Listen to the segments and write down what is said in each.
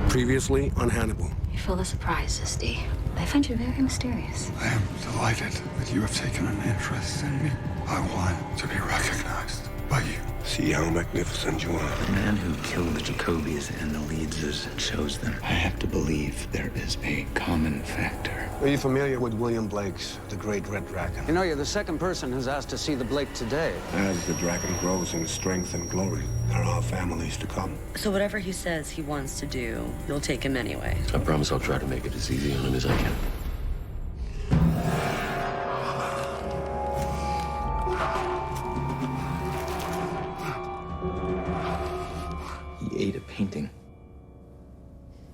Previously on Hannibal. You're full of surprises, Dee. I find you very mysterious. I am delighted that you have taken an interest in me. I want to be recognized by you. See how magnificent you are. The man who killed the Jacobies and the Leedses chose them. I have to believe there is a common factor. Are you familiar with William Blake's The Great Red Dragon? You know, you're the second person who's asked to see the Blake today. As the dragon grows in strength and glory, there are families to come. So whatever he says he wants to do, you'll take him anyway. I promise I'll try to make it as easy on him as I can. He ate a painting.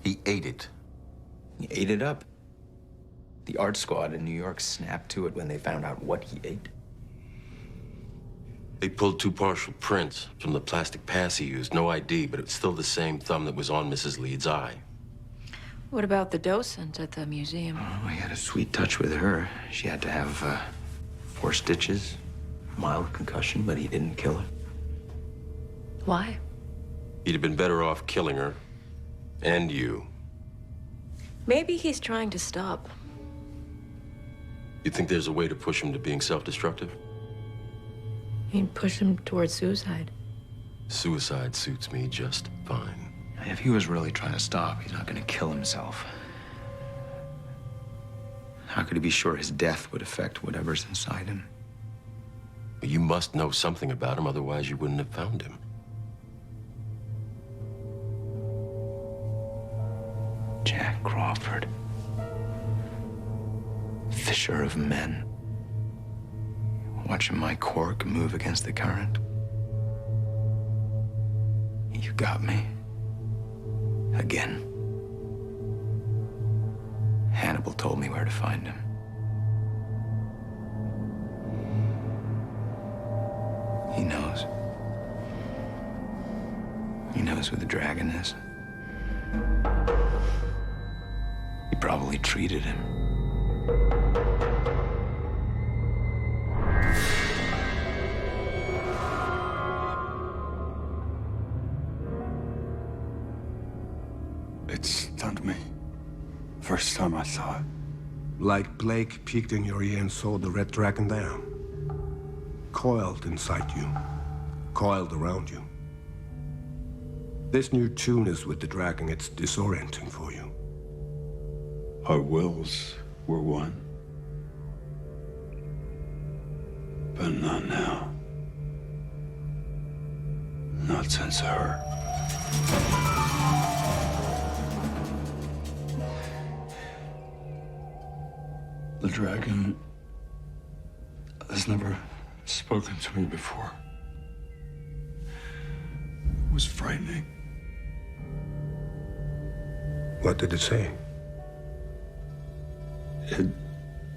He ate it. He ate it up. The art squad in New York snapped to it when they found out what he ate. They pulled two partial prints from the plastic pass he used. No ID, but it's still the same thumb that was on Mrs. Leeds' eye. What about the docent at the museum? Oh, he had a sweet touch with her. She had to have 4 stitches, mild concussion, but he didn't kill her. Why? He'd have been better off killing her. And you. Maybe he's trying to stop. You think there's a way to push him to being self-destructive? I mean, push him towards suicide. Suicide suits me just fine. If he was really trying to stop, he's not going to kill himself. How could he be sure his death would affect whatever's inside him? You must know something about him, otherwise you wouldn't have found him. Jack Crawford. Fisher of men. Watching my cork move against the current. You got me. Again. Hannibal told me where to find him. He knows. He knows who the dragon is. He probably treated him. It stunned me. First time I saw it. Like Blake peeked in your ear and saw the red dragon there. Coiled inside you. Coiled around you. This new tune is with the dragon. It's disorienting for you. Our wills were one. But not now. Not since her. The dragon has never spoken to me before. It was frightening. What did it say? It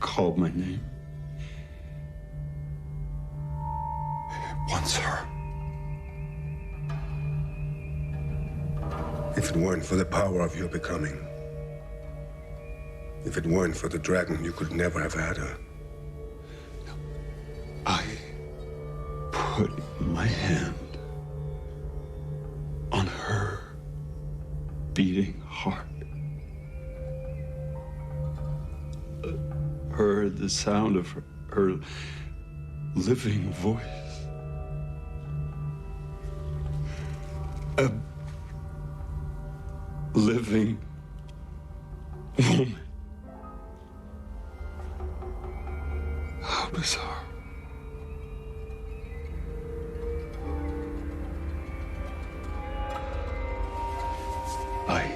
called my name. It wants her. If it weren't for the power of your becoming, if it weren't for the dragon, you could never have had her. I put my hand on her beating heart. Heard the sound of her living voice. A living woman. How bizarre. I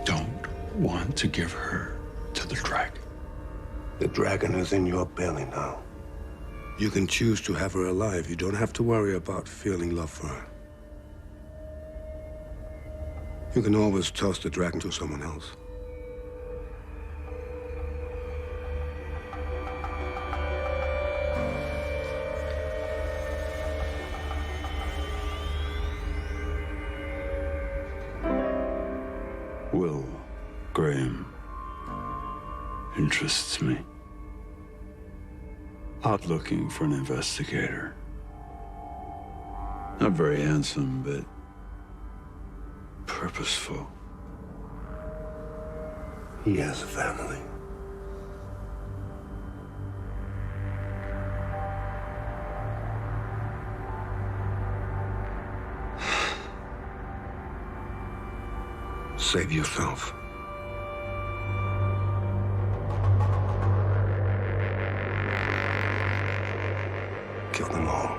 don't want to give her to the dragon. The dragon is in your belly now. You can choose to have her alive. You don't have to worry about feeling love for her. You can always toss the dragon to someone else. Will Graham interests me. Out looking for an investigator. Not very handsome, but purposeful. He has a family. Save yourself. Kill them all.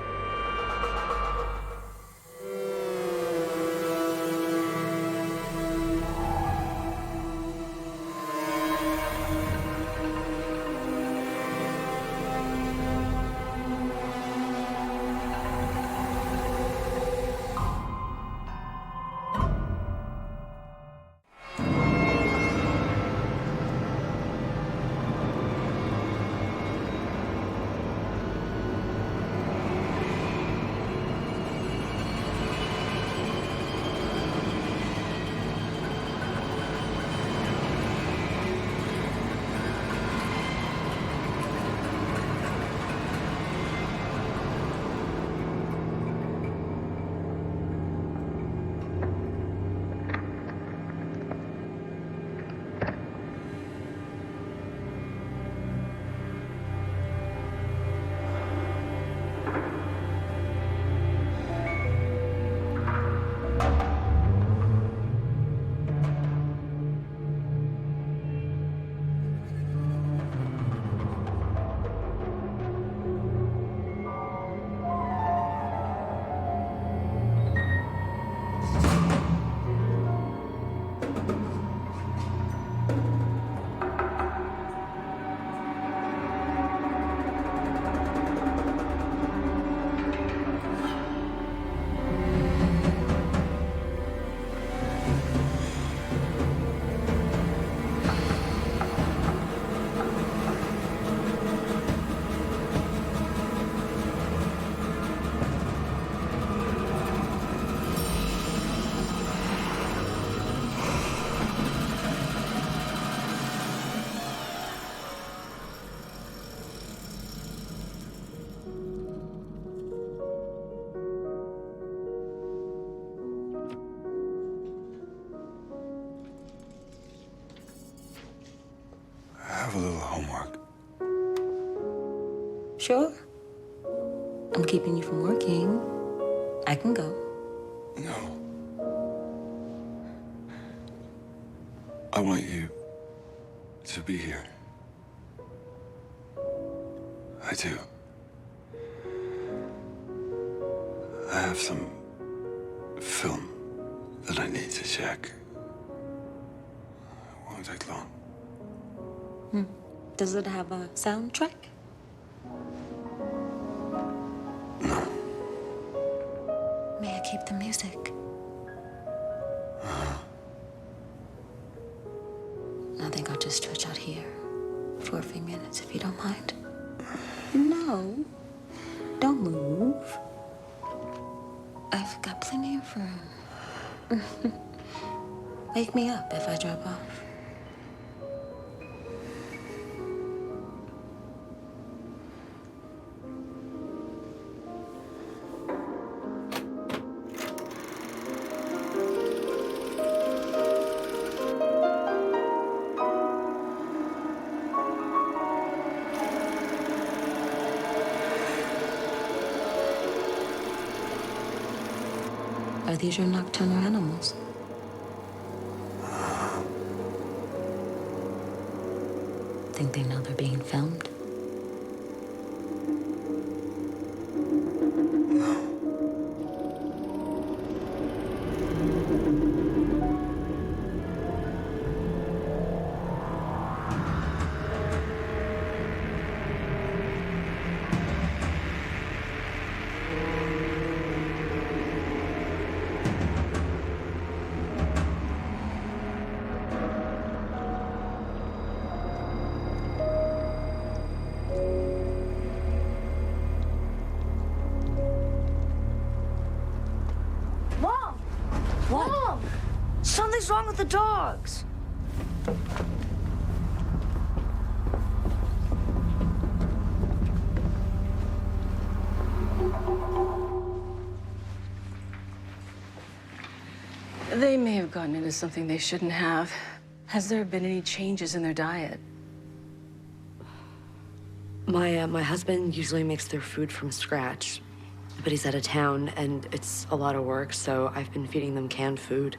I have a little homework. Sure. I'm keeping you from working. I can go. No. I want you to be here. I do. I have some film that I need to check. It won't take long. Does it have a soundtrack? No. May I keep the music? I think I'll just stretch out here for a few minutes, if you don't mind. No, don't move. I've got plenty of room. Wake me up if I drop off. Are these your nocturnal animals? Think they know they're being filmed? Mom! What? Mom! Something's wrong with the dogs. They may have gotten into something they shouldn't have. Has there been any changes in their diet? My husband usually makes their food from scratch, but he's out of town and it's a lot of work, so I've been feeding them canned food.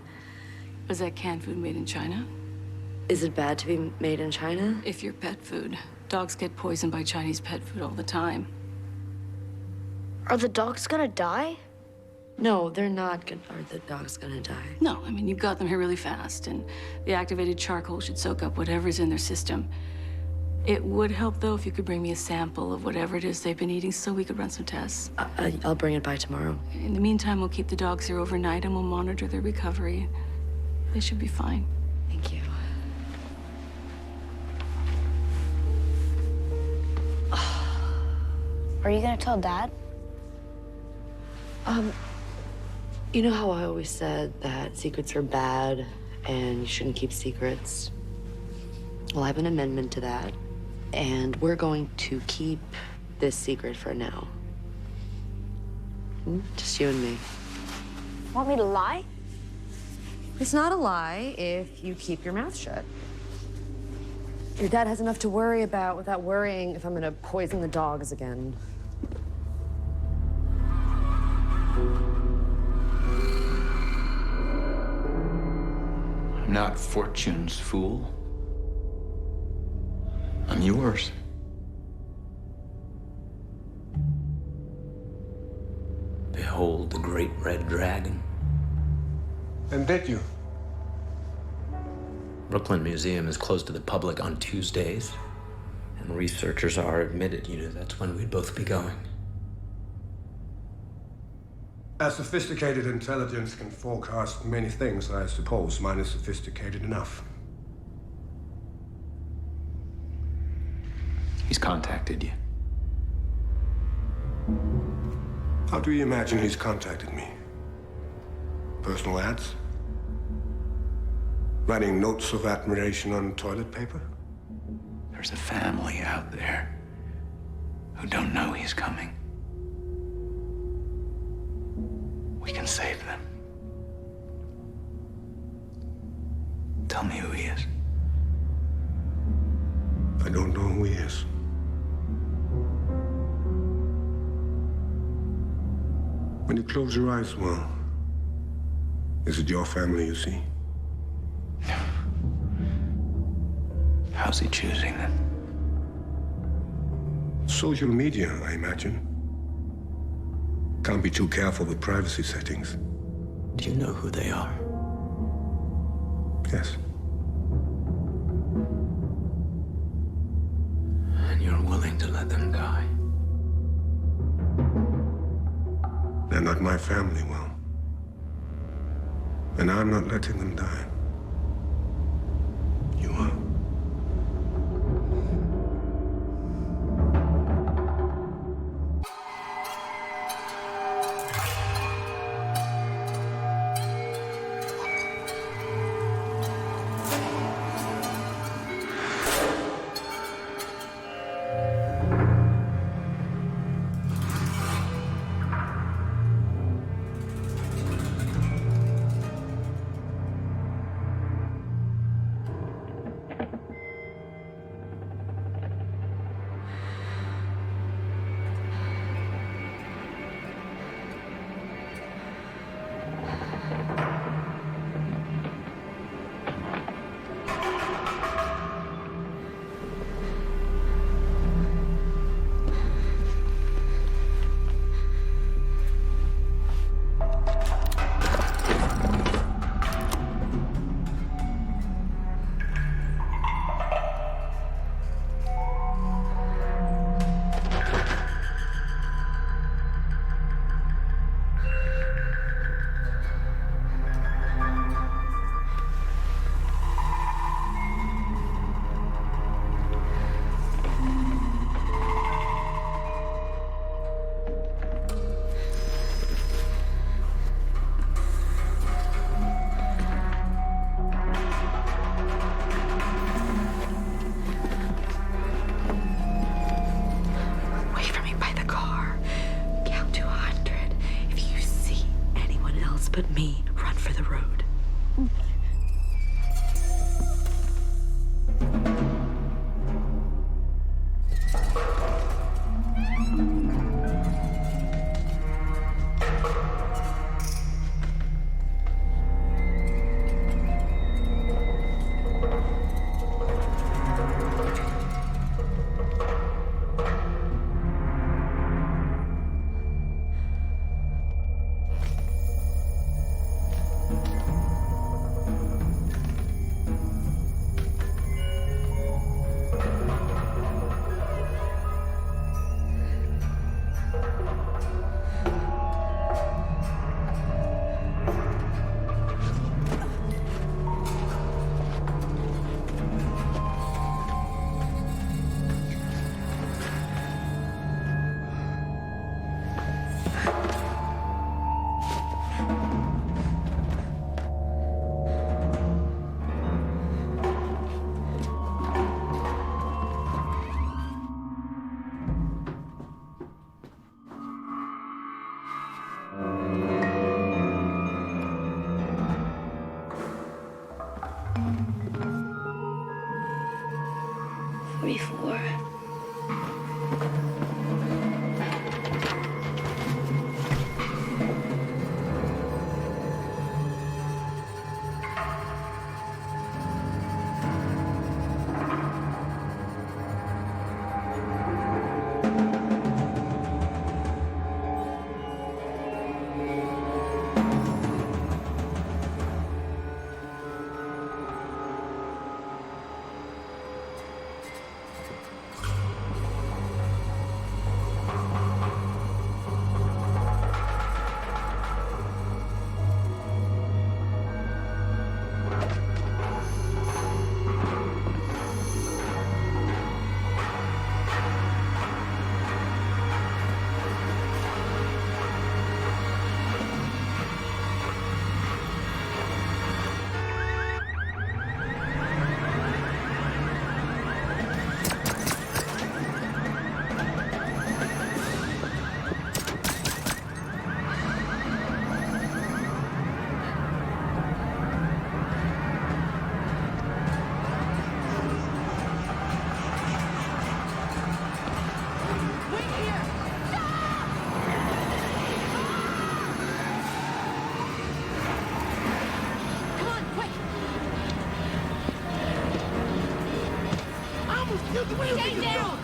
Was that canned food made in China? Is it bad to be made in China? If you're pet food, dogs get poisoned by Chinese pet food all the time. Are the dogs gonna die? No, they're not gonna. Are the dogs gonna die? No, I mean, you got them here really fast, and the activated charcoal should soak up whatever's in their system. It would help, though, if you could bring me a sample of whatever it is they've been eating so we could run some tests. I'll bring it by tomorrow. In the meantime, we'll keep the dogs here overnight and we'll monitor their recovery. They should be fine. Thank you. Are you gonna tell Dad? You know how I always said that secrets are bad and you shouldn't keep secrets? Well, I have an amendment to that, and we're going to keep this secret for now. Just you and me. Want me to lie? It's not a lie if you keep your mouth shut. Your dad has enough to worry about without worrying if I'm gonna poison the dogs again. I'm not Fortune's fool. I'm yours. Behold the great red dragon. And did you? Brooklyn Museum is closed to the public on Tuesdays, and researchers are admitted. That's when we'd both be going. A sophisticated intelligence can forecast many things, I suppose. Mine is sophisticated enough. He's contacted you. How do you imagine he's contacted me? Personal ads? Writing notes of admiration on toilet paper? There's a family out there who don't know he's coming. We can save them. Tell me who he is. I don't know who he is. When you close your eyes, well, is it your family you see? How's he choosing them? Social media, I imagine. Can't be too careful with privacy settings. Do you know who they are? Yes. And you're willing to let them die? They're not my family, well. And I'm not letting them die. You are. 44. Stay down!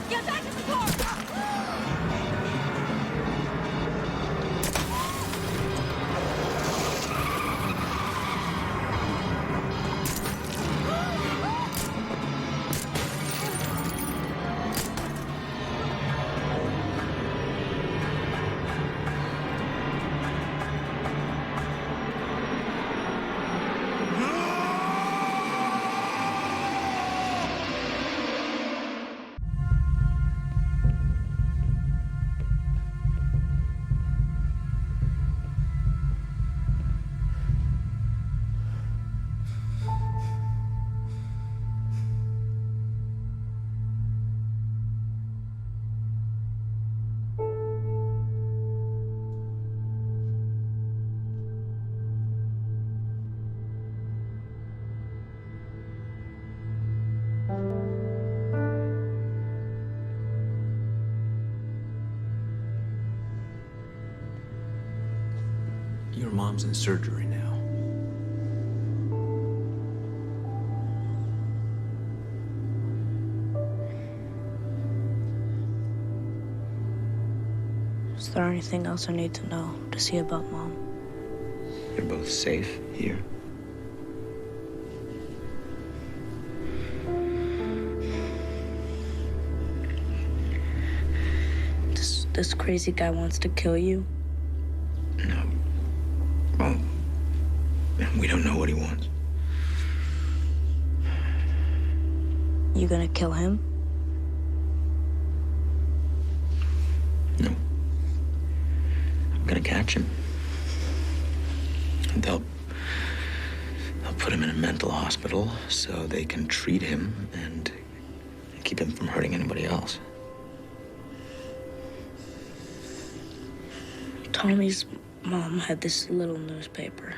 Get back in the car! Your mom's in surgery now. Is there anything else I need to know to see about Mom? You're both safe here. This crazy guy wants to kill you? No. Well, we don't know what he wants. You gonna kill him? No. I'm gonna catch him. And they'll put him in a mental hospital so they can treat him and keep him from hurting anybody else. Tommy's mom had this little newspaper.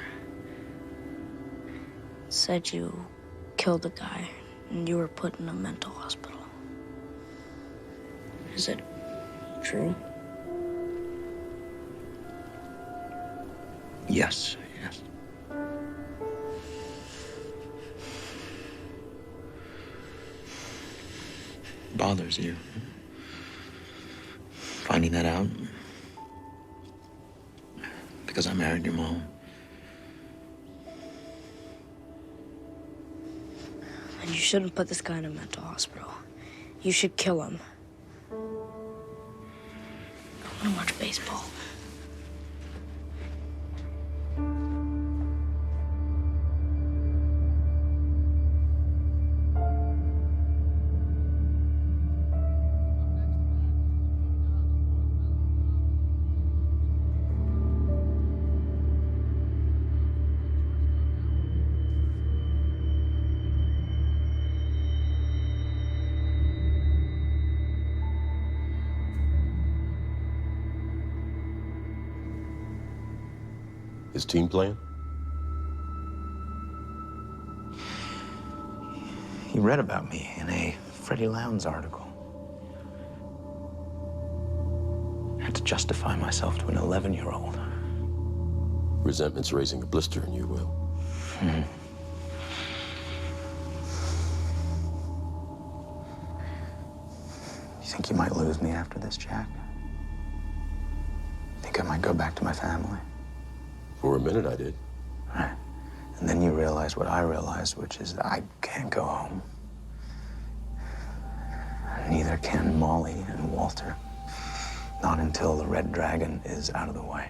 It said you killed a guy and you were put in a mental hospital. Is it true? Yes, yes. Bothers you finding that out? Because I married your mom. And you shouldn't put this guy in a mental hospital. You should kill him. I want to watch baseball. His team plan? He read about me in a Freddie Lowndes article. I had to justify myself to an 11-year-old. Resentment's raising a blister in you, Will. Mm-hmm. You think you might lose me after this, Jack? Think I might go back to my family? For a minute, I did. Right. And then you realize what I realized, which is that I can't go home. Neither can Molly and Walter. Not until the Red Dragon is out of the way.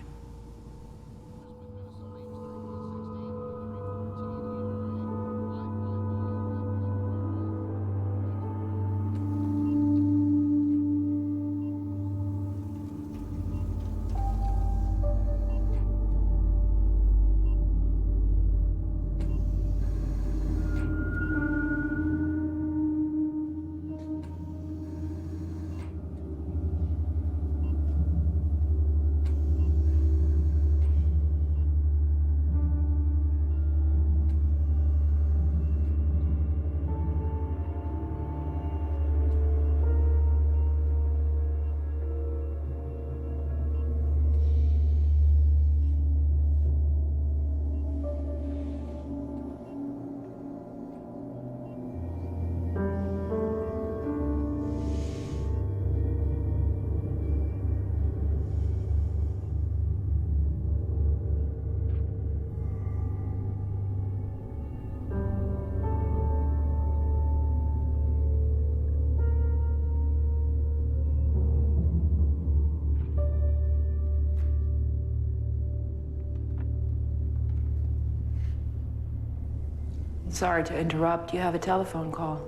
Sorry to interrupt. You have a telephone call.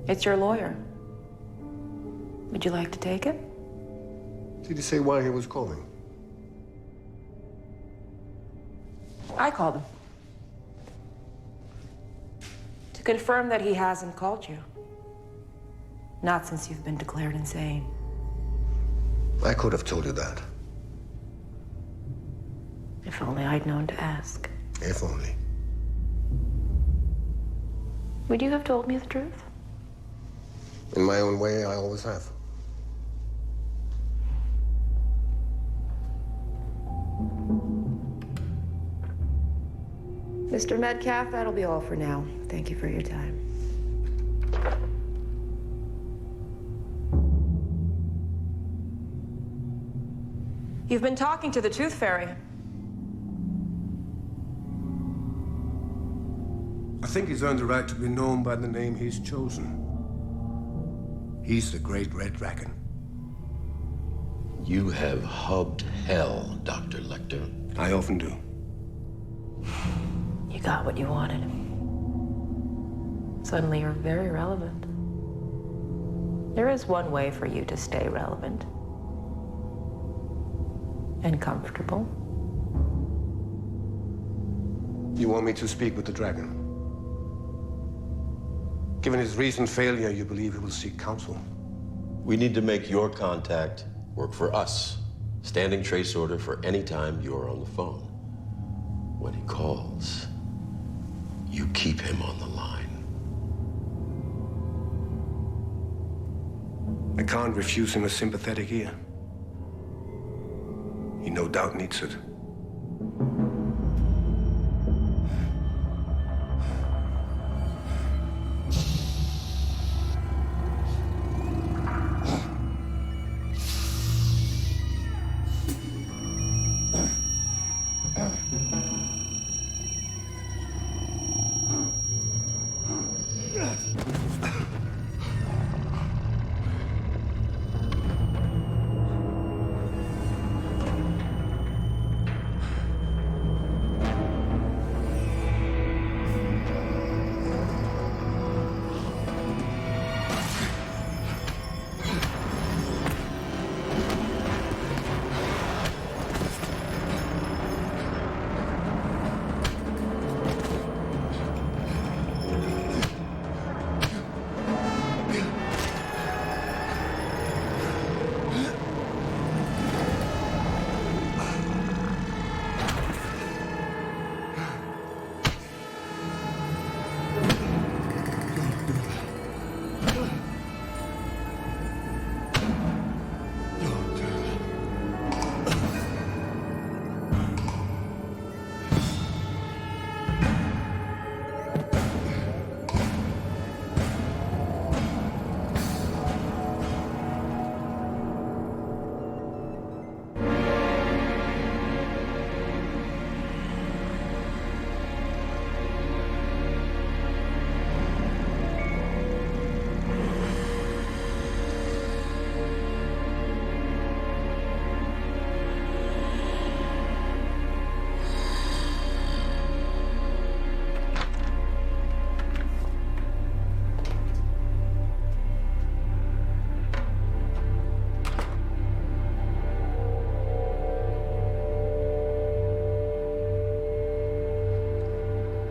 It's your lawyer. Would you like to take it? Did he say why he was calling? I called him. To confirm that he hasn't called you. Not since you've been declared insane. I could have told you that. If only I'd known to ask. If only. Would you have told me the truth? In my own way, I always have. Mr. Metcalf, that'll be all for now. Thank you for your time. You've been talking to the Tooth Fairy. I think he's earned the right to be known by the name he's chosen. He's the Great Red Dragon. You have hubbed hell, Dr. Lecter. I often do. You got what you wanted. Suddenly you're very relevant. There is one way for you to stay relevant. And comfortable. You want me to speak with the dragon? Given his recent failure, you believe he will seek counsel? We need to make your contact work for us. Standing trace order for any time you're on the phone. When he calls, you keep him on the line. I can't refuse him a sympathetic ear. He no doubt needs it.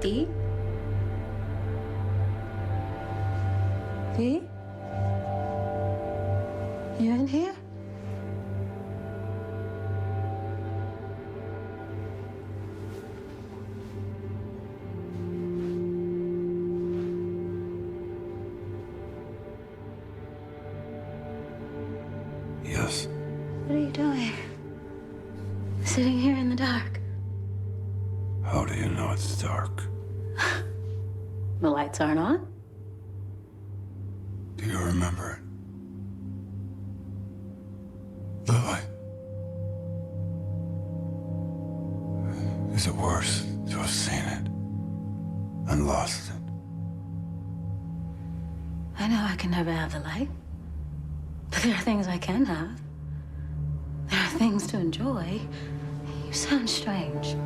Dee? Dee? You in here? Yes. What are you doing? Sitting here in the dark. How do you know it's dark? The lights aren't on? Do you remember it? Lily. Is it worse to have seen it and lost it? I know I can never have the light. But there are things I can have. There are things to enjoy. You sound strange.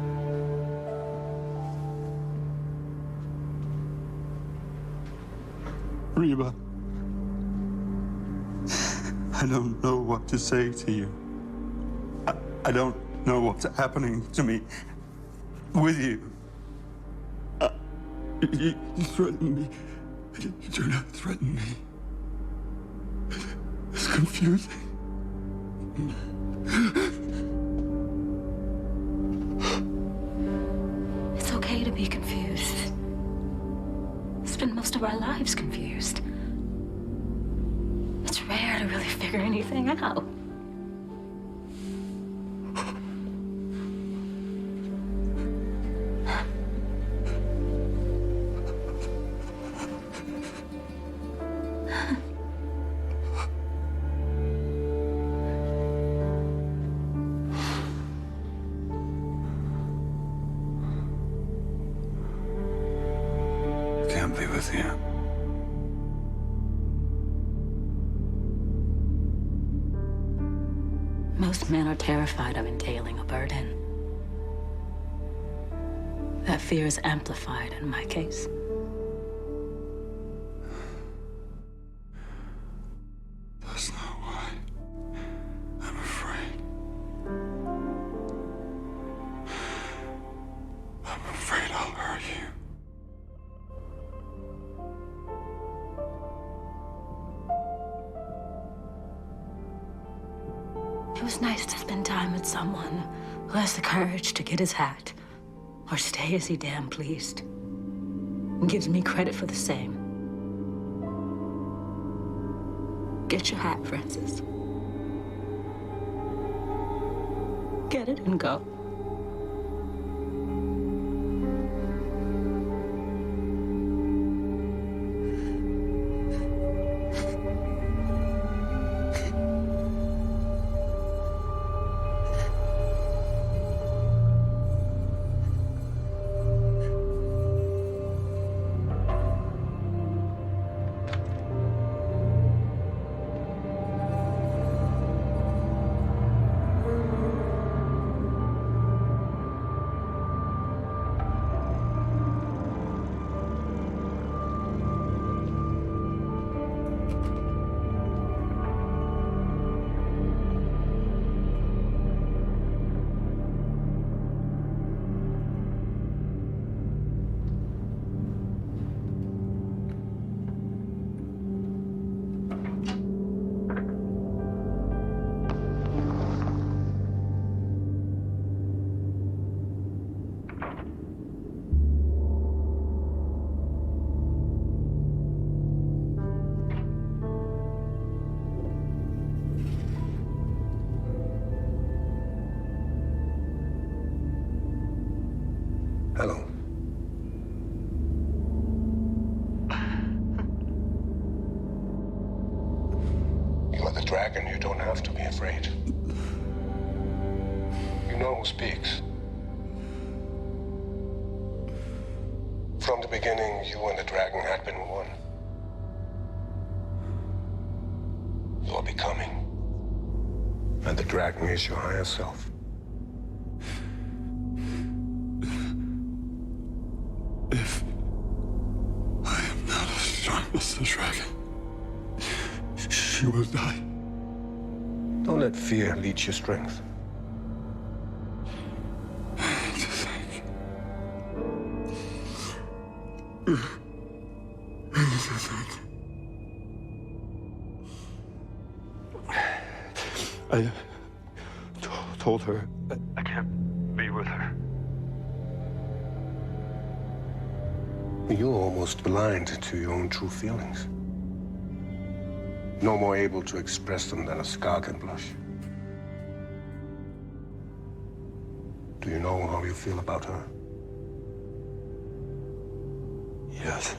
Reba. I don't know what to say to you. I don't know what's happening to me with you. You threaten me. You do not threaten me. It's confusing. It's okay to be confused. Spend most of our lives confused. It's rare to really figure anything out. Can't be with you. Most men are terrified of entailing a burden. That fear is amplified in my case. That's not why I'm afraid. I'm afraid I'll hurt you. It was nice to spend time with someone who has the courage to get his hat or stay as he damn pleased and gives me credit for the same. Get your hat, Francis. Get it and go. Hello. You are the dragon. You don't have to be afraid. You know who speaks. From the beginning, you and the dragon had been one. You are becoming. And the dragon is your higher self. If I am not as strong as the dragon, she will die. Don't let fear lead your strength. I need to think. I told her I can't be with her. You're almost blind to your own true feelings. No more able to express them than a scar can blush. Do you know how you feel about her? Yes.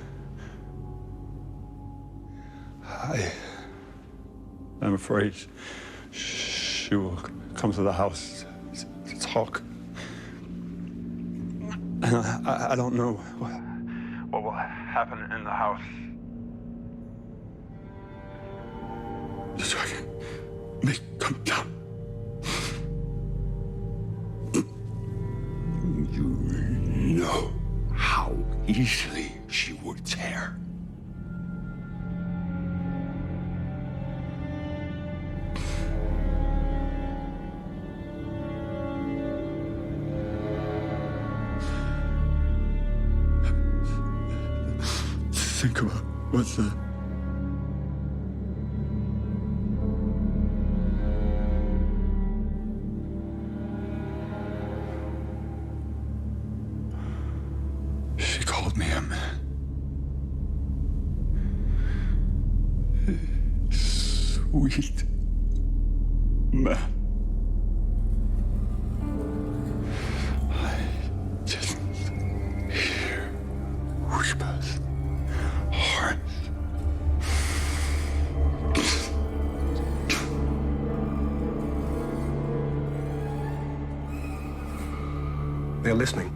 I'm afraid she will come to the house to talk. And I don't know what will happen in the house. So I can make them down. You know how easily she would tear. Think about what's the... She called me a man. Sweet man. I didn't hear whispers. They're listening.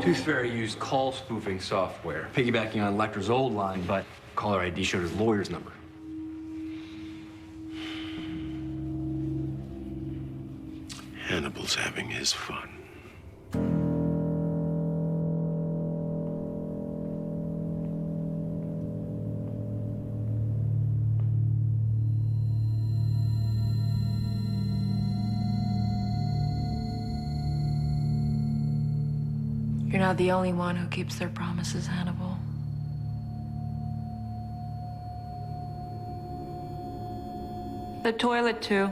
Tooth Fairy used call spoofing software, piggybacking on Lecter's old line, but caller ID showed his lawyer's number. Hannibal's having his fun. You're not the only one who keeps their promises, Hannibal. The toilet, too.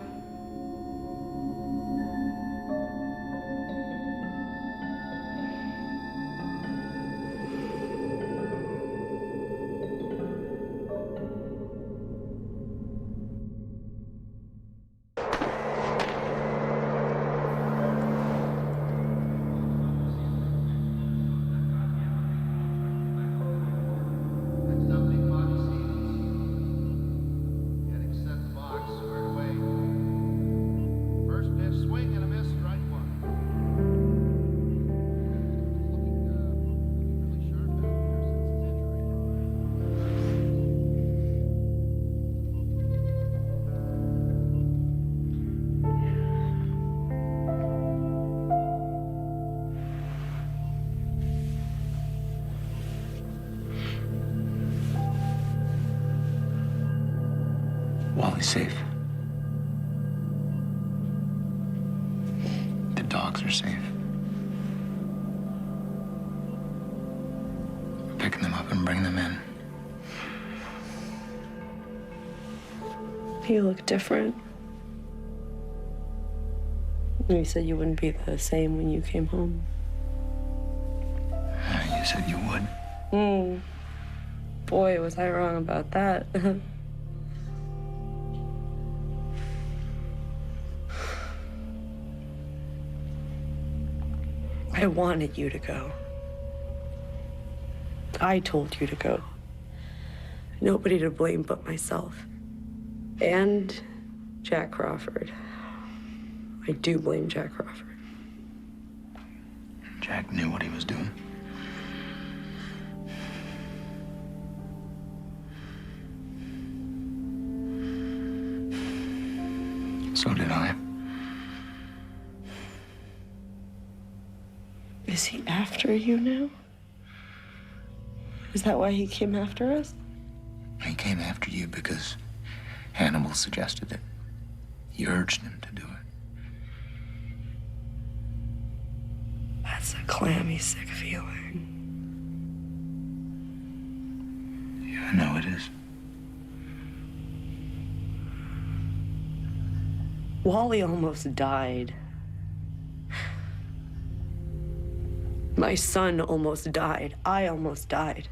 Wally's safe. The dogs are safe. We're picking them up and bringing them in. You look different. You said you wouldn't be the same when you came home. You said you would. Boy, was I wrong about that. I wanted you to go. I told you to go. Nobody to blame but myself. And Jack Crawford. I do blame Jack Crawford. Jack knew what he was doing. So did I. Is he after you now? Is that why he came after us? He came after you because Hannibal suggested it. He urged him to do it. That's a clammy, sick feeling. Yeah, I know it is. Wally almost died. My son almost died. I almost died.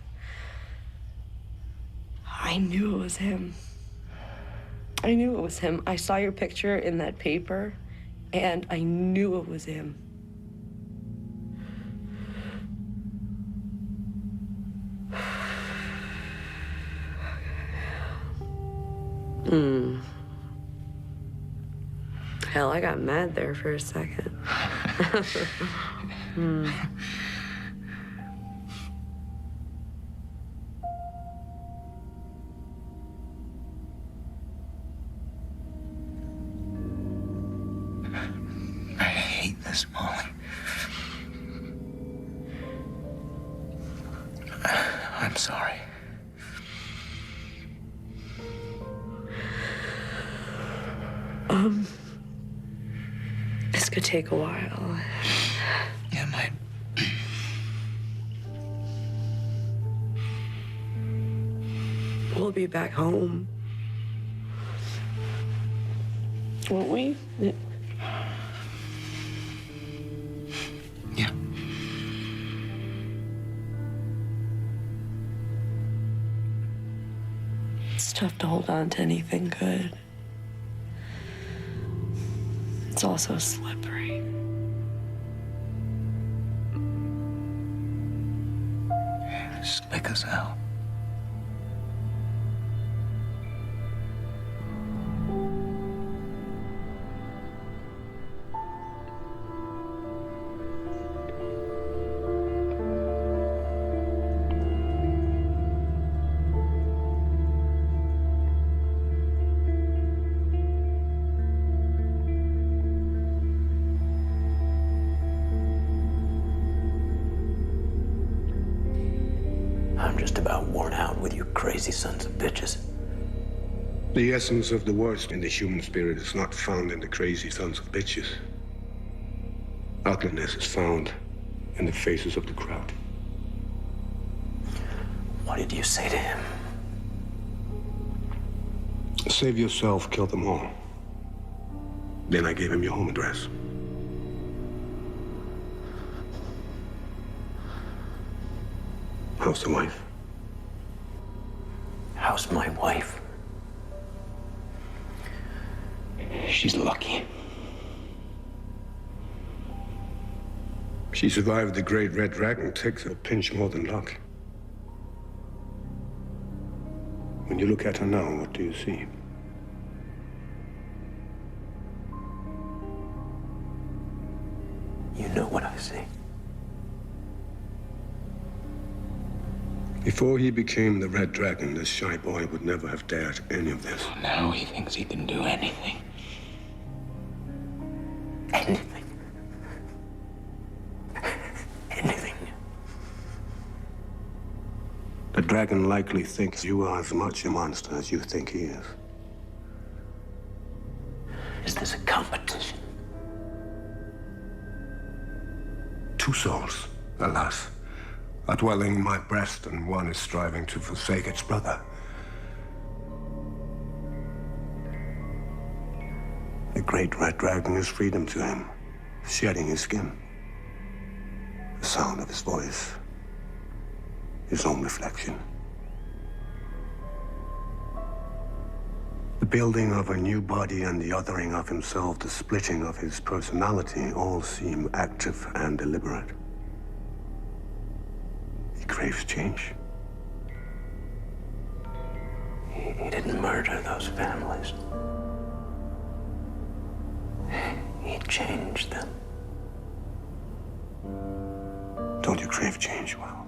I knew it was him. I knew it was him. I saw your picture in that paper, and I knew it was him. Hell, I got mad there for a second. I hate this, Molly. I'm sorry. This could take a while. Yeah, it might. We'll be back home. Won't we? Yeah. It's tough to hold on to anything good. It's also slippery. Stick us out. I'm just about worn out with you crazy sons of bitches. The essence of the worst in the human spirit is not found in the crazy sons of bitches. Ugliness is found in the faces of the crowd. What did you say to him? Save yourself, kill them all. Then I gave him your home address. How's the wife? How's my wife? She's lucky. She survived the Great Red Dragon. Takes a pinch more than luck. When you look at her now, what do you see? You know what I see. Before he became the Red Dragon, this shy boy would never have dared any of this. Now he thinks he can do anything. Anything. Anything. The dragon likely thinks you are as much a monster as you think he is. Is this a competition? Two souls, alas, are dwelling in my breast, and one is striving to forsake its brother. The great Red Dragon is freedom to him, shedding his skin. The sound of his voice, his own reflection. The building of a new body and the othering of himself, the splitting of his personality, all seem active and deliberate. He craves change. He didn't murder those families. He changed them. Don't you crave change, Will?